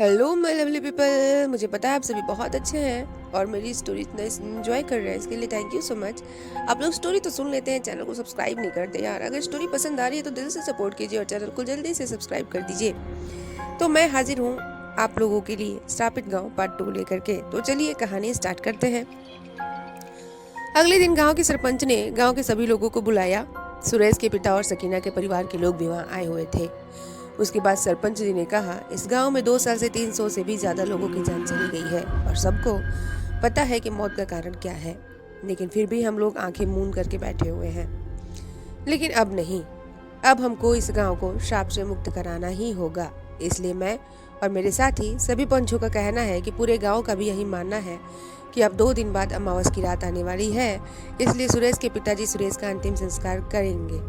Hello my lovely people, मुझे पता है आप सभी बहुत अच्छे हैं और मेरी स्टोरी इतना एंजॉय कर रहे हैं। इसके लिए थैंक यू सो मच। आप लोग स्टोरी तो सुन लेते हैं, चैनल को सब्सक्राइब नहीं करते यार। अगर स्टोरी पसंद आ रही है तो दिल से सपोर्ट कीजिए और चैनल को जल्दी से सब्सक्राइब कर दीजिए। तो मैं हाजिर हूँ आप लोगों के लिए श्रापित गाँव पार्ट 2 लेकर के। तो चलिए कहानी स्टार्ट करते हैं। अगले दिन गाँव के सरपंच ने गाँव के सभी लोगों को बुलाया। सुरेश के पिता और सकीना के परिवार के लोग भी वहाँ आए हुए थे। उसके बाद सरपंच जी ने कहा, इस गांव में 2 साल से 300 से भी ज्यादा लोगों की जान चली गई है और सबको पता है कि मौत का कारण क्या है, लेकिन फिर भी हम लोग आंखें मूंद करके बैठे हुए हैं। लेकिन अब नहीं, अब हमको इस गांव को श्राप से मुक्त कराना ही होगा। इसलिए मैं और मेरे साथी सभी पंचों का कहना है कि पूरे गांव का भी यही मानना है कि अब 2 दिन बाद अमावस की रात आने वाली है। इसलिए सुरेश के पिताजी सुरेश का अंतिम संस्कार करेंगे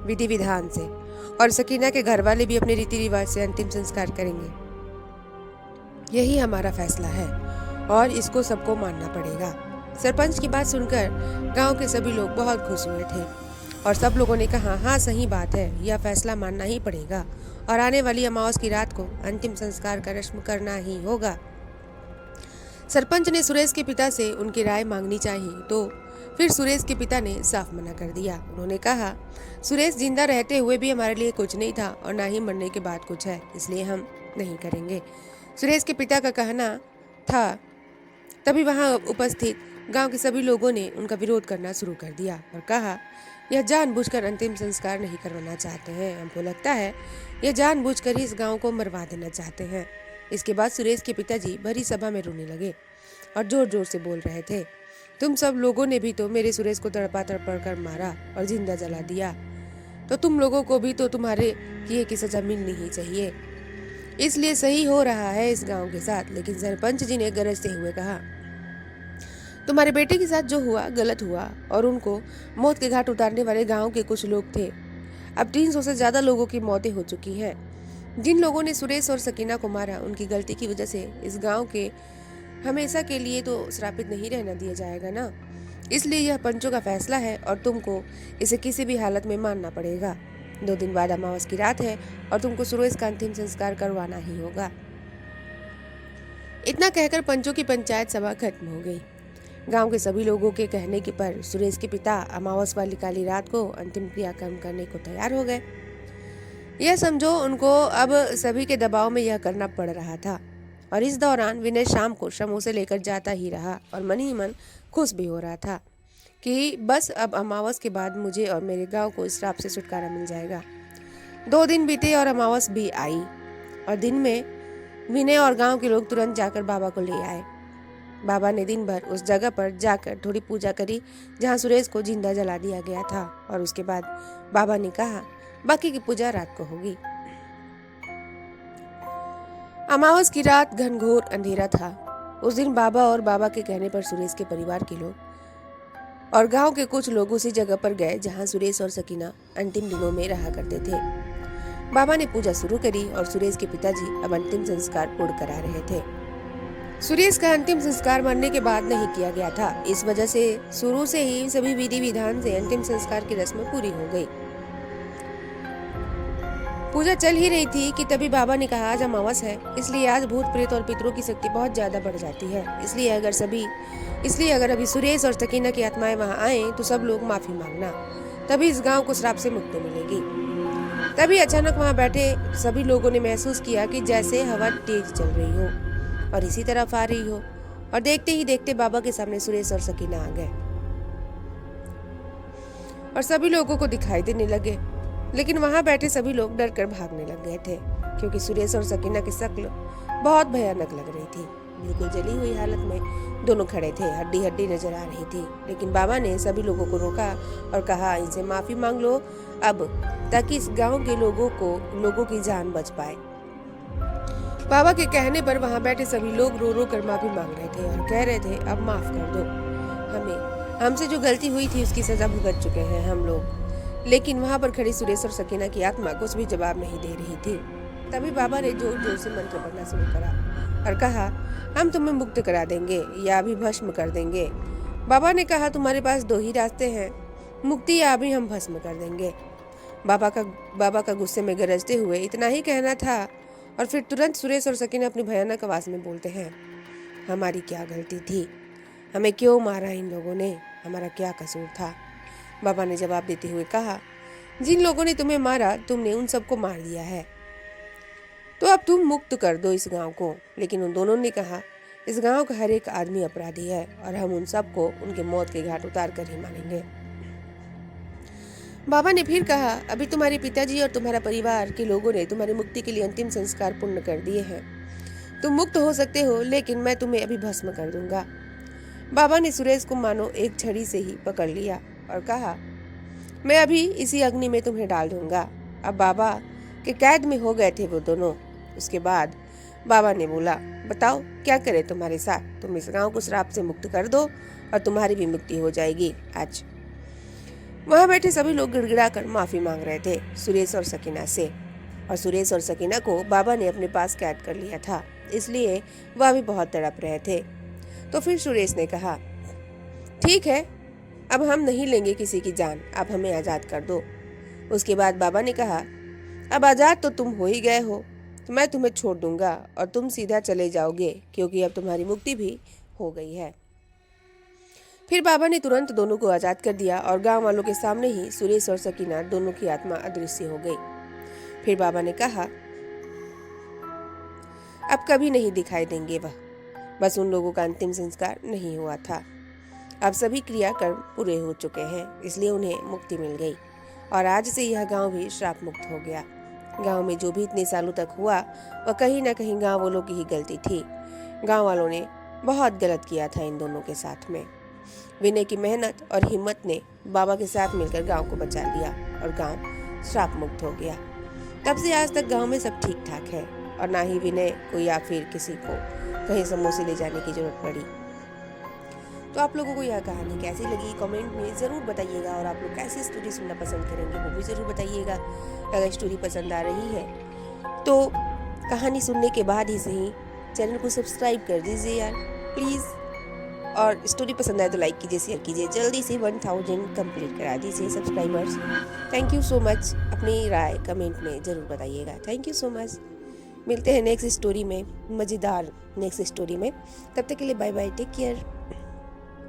विधि विधान से, और सकीना के घर वाले भी अपने रीति रिवाज से अंतिम संस्कार करेंगे। यही हमारा फैसला है और इसको सबको मानना पड़ेगा। सरपंच की बात सुनकर गांव के सभी लोग बहुत खुश हुए थे और सब लोगों ने कहा, हाँ सही बात है, यह फैसला मानना ही पड़ेगा और आने वाली अमावस की रात को अंतिम संस्कार का रस्म करना ही होगा। सरपंच ने सुरेश के पिता से उनकी राय मांगनी चाहिए, तो फिर सुरेश के पिता ने साफ मना कर दिया। उन्होंने कहा, सुरेश जिंदा रहते हुए भी हमारे लिए कुछ नहीं था और ना ही मरने के बाद कुछ है, इसलिए हम नहीं करेंगे। सुरेश के पिता का कहना था। तभी वहां उपस्थित गांव के सभी लोगों ने उनका विरोध करना शुरू कर दिया और कहा, यह जानबूझकर अंतिम संस्कार नहीं करवाना चाहते हैं। हमको लगता है यह जानबूझकर ही इस गांव को मरवा देना चाहते हैं। इसके बाद सुरेश के पिताजी भरी सभा में रोने लगे और जोर जोर से बोल रहे थे, तुम सब लोगों ने भी तो मेरे सुरेश को तड़पा तड़पड़ कर मारा और जिंदा जला दिया, तो तुम लोगों को भी तो तुम्हारे किए की सजा मिलनी ही चाहिए। इसलिए सही हो रहा है इस गांव के साथ। लेकिन सरपंच जी ने गरजते हुए कहा, तुम्हारे बेटे के साथ जो हुआ गलत हुआ और उनको मौत के घाट उतारने वाले गांव के कुछ लोग थे। अब 300 से ज्यादा लोगों की मौतें हो चुकी हैं। जिन लोगों ने सुरेश और सकीना को मारा, उनकी गलती की वजह से इस गांव के हमेशा के लिए तो श्रापित नहीं रहना दिया जाएगा ना। इसलिए यह पंचों का फैसला है और तुमको इसे किसी भी हालत में मानना पड़ेगा। 2 दिन बाद अमावस की रात है और तुमको सुरेश का अंतिम संस्कार करवाना ही होगा। इतना कहकर पंचों की पंचायत सभा खत्म हो गई। गांव के सभी लोगों के कहने के पर सुरेश के पिता अमावस वाली काली रात को अंतिम क्रियाक्रम करने को तैयार हो गए। यह समझो उनको अब सभी के दबाव में यह करना पड़ रहा था। और इस दौरान विनय शाम को समोसे लेकर जाता ही रहा और मन ही मन खुश भी हो रहा था कि बस अब अमावस के बाद मुझे और मेरे गांव को इस श्राप से छुटकारा मिल जाएगा। 2 दिन बीते और अमावस भी आई और दिन में विनय और गांव के लोग तुरंत जाकर बाबा को ले आए। बाबा ने दिन भर उस जगह पर जाकर थोड़ी पूजा करी जहां सुरेश को जिंदा जला दिया गया था और उसके बाद बाबा ने कहा, बाकी की पूजा रात को होगी। अमावस की रात घनघोर अंधेरा था। उस दिन बाबा और बाबा के कहने पर सुरेश के परिवार के लोग और गांव के कुछ लोग उसी जगह पर गए जहां सुरेश और सकीना अंतिम दिनों में रहा करते थे। बाबा ने पूजा शुरू करी और सुरेश के पिताजी अब अंतिम संस्कार पूर्ण करा रहे थे। सुरेश का अंतिम संस्कार मरने के बाद नहीं किया गया था, इस वजह से शुरू से ही सभी विधि विधान से अंतिम संस्कार की रस्म पूरी हो गई। पूजा चल ही रही थी कि तभी बाबा ने कहा, आज अमावस है, इसलिए आज भूत प्रेत और पितरों की शक्ति बहुत ज्यादा बढ़ जाती है। इसलिए अगर अभी सुरेश और सकीना की आत्माएं वहां आए तो सब लोग माफी मांगना, तभी इस गांव को श्राप से मुक्ति मिलेगी। तभी अचानक वहां बैठे सभी लोगों ने महसूस किया कि जैसे हवा तेज चल रही हो और इसी तरफ आ रही हो, और देखते ही देखते बाबा के सामने सुरेश और सकीना आ गए और सभी लोगों को दिखाई देने लगे। लेकिन वहां बैठे सभी लोग डर कर भागने लग गए थे क्योंकि सुरेश और सकीना की शक्ल बहुत भयानक लग रही थी। बिल्कुल जली हुई हालत में दोनों खड़े थे, हड्डी हड्डी नजर आ रही थी। लेकिन बाबा ने सभी लोगों को रोका और कहा, इनसे माफी मांग लो अब, ताकि इस गांव के लोगों की जान बच पाए। बाबा के कहने पर वहां बैठे सभी लोग रो रो कर माफी मांग रहे थे और कह रहे थे, अब माफ कर दो, हमसे जो गलती हुई थी उसकी सजा भुगत चुके हैं हम लोग। लेकिन वहां पर खड़ी सुरेश और सकीना की आत्मा कुछ भी जवाब नहीं दे रही थी। तभी बाबा ने जोर जोर से मंत्र पढ़ना शुरू करा और कहा, हम तुम्हें मुक्त करा देंगे या अभी भस्म कर देंगे। बाबा ने कहा, तुम्हारे पास 2 ही रास्ते हैं, मुक्ति या अभी हम भस्म कर देंगे। बाबा का गुस्से में गरजते हुए इतना ही कहना था और फिर तुरंत सुरेश और सकीना अपनी भयानक आवाज़ में बोलते हैं, हमारी क्या गलती थी, हमें क्यों मारा इन लोगों ने, हमारा क्या कसूर था। बाबा ने जवाब देते हुए कहा, जिन लोगों ने तुम्हें मारा तुमने उन सबको मार दिया है, तो अब तुम मुक्त कर दो इस गांव को। लेकिन उन दोनों ने कहा, इस गांव का हर एक आदमी अपराधी है और हम उन सबको उनके मौत के घाट उतार कर ही मानेंगे। बाबा ने फिर कहा, अभी तुम्हारे पिताजी और तुम्हारा परिवार के लोगों ने तुम्हारी मुक्ति के लिए अंतिम संस्कार पूर्ण कर दिए हैं। तुम मुक्त हो सकते हो, लेकिन मैं तुम्हें अभी भस्म कर दूंगा। बाबा ने सुरेश को मानो एक छड़ी से ही पकड़ लिया और कहा, मैं अभी इसी अग्नि में तुम्हें डाल दूंगा। अब बाबा के कैद में हो गए थे वो दोनों। उसके बाद बाबा ने बोला, बताओ क्या करे तुम्हारे साथ, तुम इस गांव को श्राप से मुक्त कर दो और तुम्हारी भी मुक्ति हो जाएगी आज। वहां बैठे सभी लोग गिड़गिड़ा कर माफी मांग रहे थे सुरेश और सकीना से, और सुरेश और सकीना को बाबा ने अपने पास कैद कर लिया था, इसलिए वह भी बहुत तड़प रहे थे। तो फिर सुरेश ने कहा, ठीक है, अब हम नहीं लेंगे किसी की जान, आप हमें आज़ाद कर दो। उसके बाद बाबा ने कहा, अब आज़ाद तो तुम हो ही गए हो, तो मैं तुम्हें छोड़ दूंगा और तुम सीधा चले जाओगे, क्योंकि अब तुम्हारी मुक्ति भी हो गई है। फिर बाबा ने तुरंत दोनों को आज़ाद कर दिया और गांव वालों के सामने ही सुरेश और सकीना दोनों की आत्मा अदृश्य हो गई। फिर बाबा ने कहा, अब कभी नहीं दिखाई देंगे वह, बस उन लोगों का अंतिम संस्कार नहीं हुआ था। अब सभी क्रियाकर्म पूरे हो चुके हैं, इसलिए उन्हें मुक्ति मिल गई और आज से यह गांव भी श्राप मुक्त हो गया। गांव में जो भी इतने सालों तक हुआ वह कहीं ना कहीं गांव वालों की ही गलती थी। गांव वालों ने बहुत गलत किया था इन दोनों के साथ में। विनय की मेहनत और हिम्मत ने बाबा के साथ मिलकर गांव को बचा लिया और गांव श्राप मुक्त हो गया। तब से आज तक गांव में सब ठीक ठाक है और ना ही विनय को या फिर किसी को कहीं समोसे ले जाने की जरूरत पड़ी। तो आप लोगों को यह कहानी कैसी लगी कमेंट में ज़रूर बताइएगा, और आप लोग कैसी स्टोरी सुनना पसंद करेंगे वो भी ज़रूर बताइएगा। अगर स्टोरी पसंद आ रही है तो कहानी सुनने के बाद ही सही चैनल को सब्सक्राइब कर दीजिए यार प्लीज़, और स्टोरी पसंद आए तो लाइक कीजिए, शेयर कीजिए, जल्दी से 1000 कंप्लीट करा दीजिए subscribers. Thank you so much, अपनी राय कमेंट में ज़रूर बताइएगा। थैंक यू सो मच, मिलते हैं नेक्स्ट स्टोरी में, मज़ेदार नेक्स्ट स्टोरी में। तब तक के लिए बाय बाय, टेक केयर।